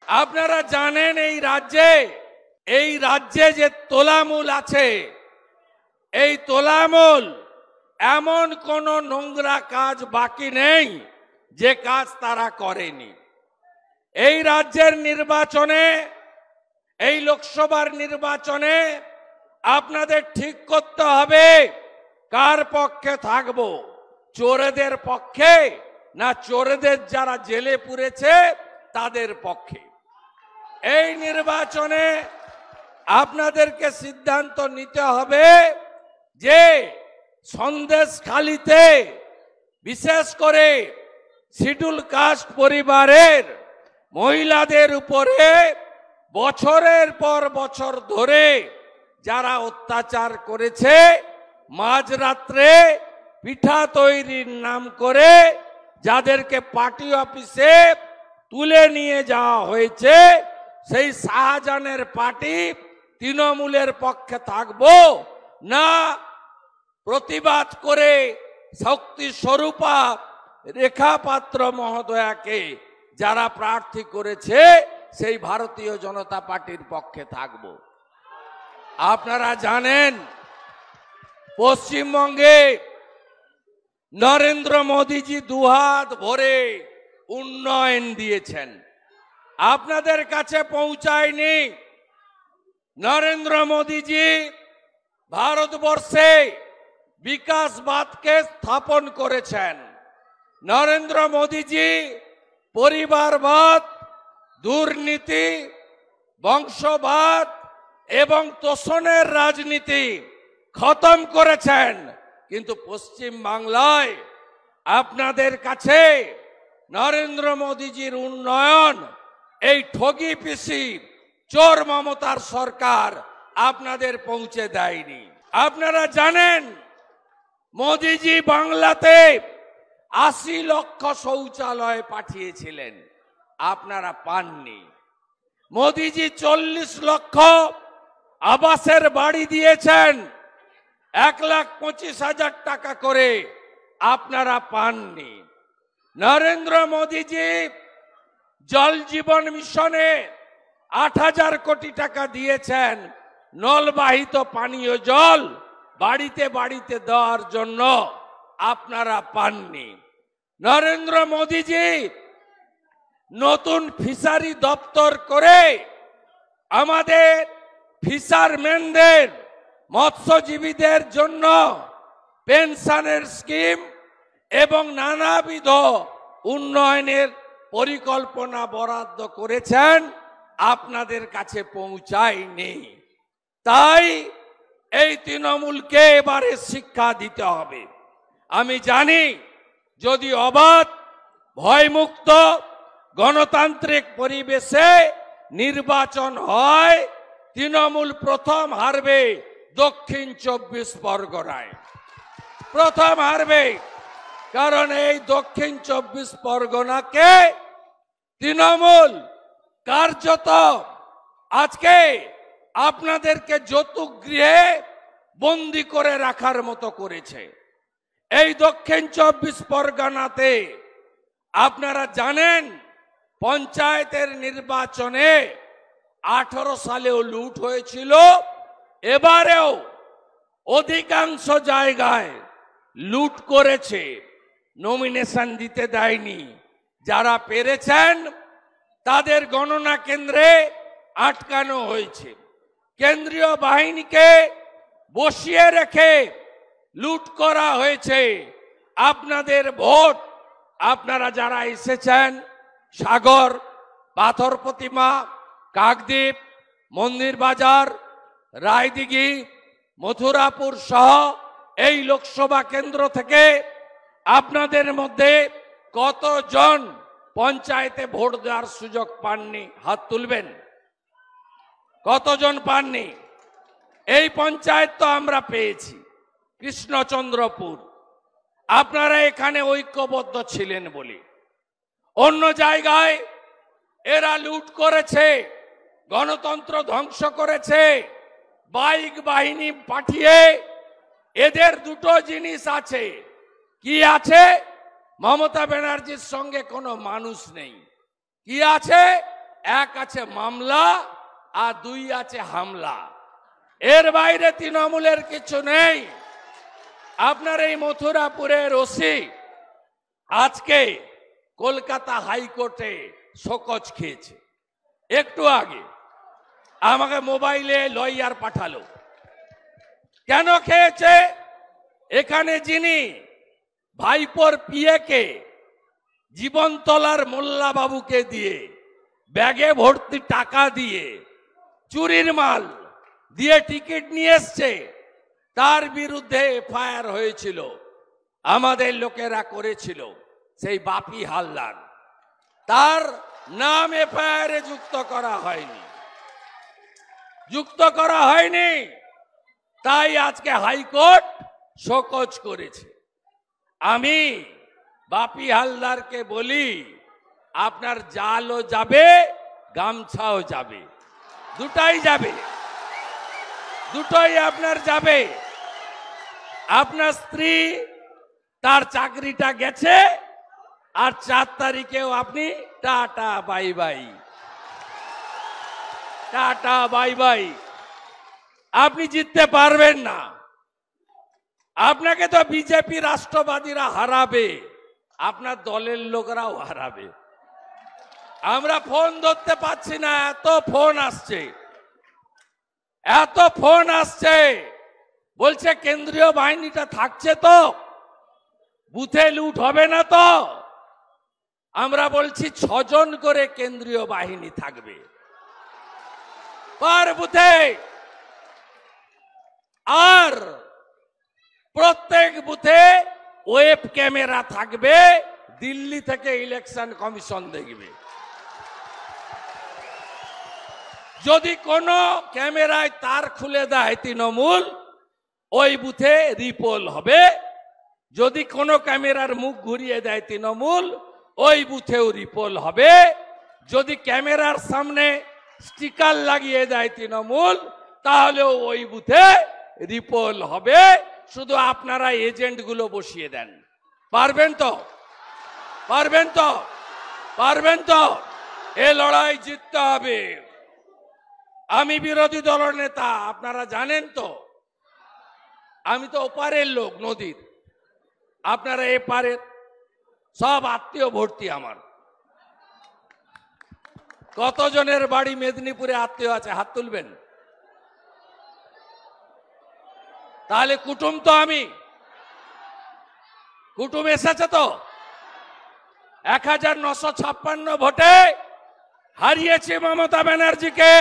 আপনারা জানেন এই রাজ্যে যে তোলামূল আছে, এই তোলামূল এমন কোন নোংরা কাজ বাকি নেই যে কাজ তারা করেনি। এই রাজ্যের নির্বাচনে, এই লোকসভার নির্বাচনে আপনাদের ঠিক করতে হবে কার পক্ষে থাকবো, চোরেদের পক্ষে না চোরেদের যারা জেলে পুরেছে তাদের পক্ষে। এই নির্বাচনে আপনাদেরকে সিদ্ধান্ত নিতে হবে যে সন্দেশখালীতে বিশেষ করে শিডিউল কাস্ট পরিবারের মহিলাদের উপরে বছরের পর বছর ধরে যারা অত্যাচার করেছে, মাঝরাত্রে পিঠা তৈরির নাম করে যাদেরকে পার্টি অফিসে তুলে নিয়ে যাওয়া হয়েছে, সেই শাহজাহানের পার্টি তৃণমূলের পক্ষে থাকবো না প্রতিবাদ করে শক্তি স্বরূপা রেখা পাত্র মহোদয়াকে যারা প্রার্থী করেছে সেই ভারতীয় জনতা পার্টির পক্ষে থাকব। আপনারা জানেন পশ্চিমবঙ্গে নরেন্দ্র মোদীজি দুহাত ভরে উন্নয়ন দিয়েছেন, আপনাদের কাছে পৌঁছায়নি। নরেন্দ্র মোদীজি ভারতবর্ষে বিকাশবাদকে স্থাপন করেছেন। নরেন্দ্র মোদীজি পরিবারবাদ, দুর্নীতি, বংশবাদ এবং তোষণের রাজনীতি খতম করেছেন। কিন্তু পশ্চিম বাংলায় আপনাদের কাছে নরেন্দ্র মোদীজির উন্নয়ন, এই ঠগি পিসি চোর মমতার সরকার আপনাদের পৌঁছে দেয়নি। আপনারা জানেন মোদীজি বাংলাতে 80 লক্ষ শৌচালয় পাঠিয়েছিলেন, আপনারা পাননি। মোদীজি 40 লক্ষ আবাসের বাড়ি দিয়েছেন, 1,25,000 টাকা করে, আপনারা পাননি। নরেন্দ্র মোদীজি জল জীবন মিশনে 8,000 কোটি টাকা দিয়েছেন, নলবাহিত পানীয় জল বাড়িতে বাড়িতে দেওয়ার জন্য, আপনারা পাননি। নরেন্দ্র মোদীজি নতুন ফিশারি দপ্তর করে আমাদের ফিশারম্যানদের, মৎস্যজীবীদের জন্য পেনশনের স্কিম এবং নানাবিধ উন্নয়নের পরিকল্পনা বরাদ্দ করেছেন, আপনাদের কাছে পৌঁছায়নি। তাই এই তৃণমূলকে এবারে শিক্ষা দিতে হবে। আমি জানি যদি অবাধ, ভয়মুক্ত, গণতান্ত্রিক পরিবেশে নির্বাচন হয়, তৃণমূল প্রথম হারবে দক্ষিণ 24 পরগনায়, প্রথম হারবে। কারণ এই দক্ষিণ 24 পরগনাকে তৃণমূল কার্যত আজকে আপনাদেরকে যৌতুক গৃহে বন্দি করে রাখার মতো করেছে। এই দক্ষিণ 24 পরগনাতে আপনারা জানেন পঞ্চায়েতের নির্বাচনে 18 সালেও লুট হয়েছিল, এবারেও অধিকাংশ জায়গায় লুট করেছে, নমিনেশন দিতে দেয়নি। যারা পেরেছেন তাদের গণনা কেন্দ্রে আটকানো হয়েছে। কেন্দ্রীয় বাহিনীকে বসিয়ে রেখে লুট করা হয়েছে। আপনাদের ভোট, আপনারা যারা এসেছেন সাগর, পাথর প্রতিমা, কাকদ্বীপ, মন্দির বাজার, রায়দিঘি, মথুরাপুর সহ এই লোকসভা কেন্দ্র থেকে আপনাদের মধ্যে কতজন পঞ্চায়েতে ভোট দেওয়ার সুযোগ পাননি? হাত তুলবেন। কতজন পাননি? এই পঞ্চায়েত তো আমরা পেয়েছি, কৃষ্ণচন্দ্রপুর। আপনারা এখানে ঐক্যবদ্ধ ছিলেন বলে। অন্য জায়গায় এরা লুট করেছে, গণতন্ত্র ধ্বংস করেছে, বাইক বাহিনী পাঠিয়ে। এদের দুটো জিনিস আছে। কি আছে? মমতা ব্যানার্জির সঙ্গে কোনো মানুষ নেই। কি আছে? এক আছে মামলা আর দুই আছে হামলা। এর বাইরে তৃণমূলের কিছু নেই। আপনার এই মথুরাপুরের ওসি আজকে কলকাতা হাইকোর্টে শোকজ খেয়েছে। একটু আগে আমাকে মোবাইলে লয়ার পাঠালো। কেন খেয়েছে? এখানে যিনি ভাইপোর পিএকে জীবনতলার মোল্লা বাবুকে দিয়ে ব্যাগে ভর্তি টাকা দিয়ে চুরির মাল দিয়ে টিকিট নিয়ে এসছে, তার বিরুদ্ধে এফআইআর হয়েছিল, আমাদের লোকেরা করেছিল, সেই বাপি হালদার। তার নাম এফআইআরে যুক্ত করা হয়নি, তাই আজকে হাইকোর্ট শোকজ করেছে। আমি বাপি হালদারকে বলি, আপনার জালও যাবে, গামছাও যাবে, দুটাই যাবে, দুটোই আপনার যাবে। আপনার স্ত্রী তার চাকরিটা গেছে, আর 4 তারিখেও আপনি tata bye bye, tata bye bye. আপনি জিততে পারবেন না। আপনাকে তো বিজেপি রাষ্ট্রবাদীরা হারাবে, আপনার দলের লোকরাও হারাবে। আমরা ফোন ধরতে পাচ্ছি না, এত ফোন আসছে, এত ফোন আসছে। বলছে কেন্দ্রীয় বাহিনীটা থাকছে তো, বুথে লুট হবে না তো? আমরা বলছি 6 জন করে কেন্দ্রীয় বাহিনী থাকবে পার বুথে, আর প্রত্যেক বুথে ওয়েব ক্যামেরা থাকবে। দিল্লি থেকে ইলেকশন কমিশন দেখবে। যদি কোনো ক্যামেরায় তার খুলে দেয় তৃণমূল, ওই বুথে রিপোল হবে। যদি কোনো ক্যামেরার মুখ ঘুরিয়ে দেয় তৃণমূল, ওই বুথেও রিপোল হবে। যদি ক্যামেরার সামনে স্টিকার লাগিয়ে দেয় তৃণমূল, তাহলেও ওই বুথে রিপোল হবে। শুধু আপনারা এজেন্টগুলো বসিয়ে দেন। পারবেন তো? পারবেন তো? পারবেন তো? এ লড়াই জিততে হবে। আমি বিরোধী দলের নেতা, আপনারা জানেন তো। আমি তো ওপারের লোক নদীর, আপনারা এপারের। সব আত্মীয় ভর্তি আমার। কতজনের বাড়ি মেদিনীপুরে আত্মীয় আছে? হাত তুলবেন। তাহলে কুটুম তো আমি, কুটুম এসেছে তো। 1956 ভোটে হারিয়েছি মমতা ব্যানার্জিকে।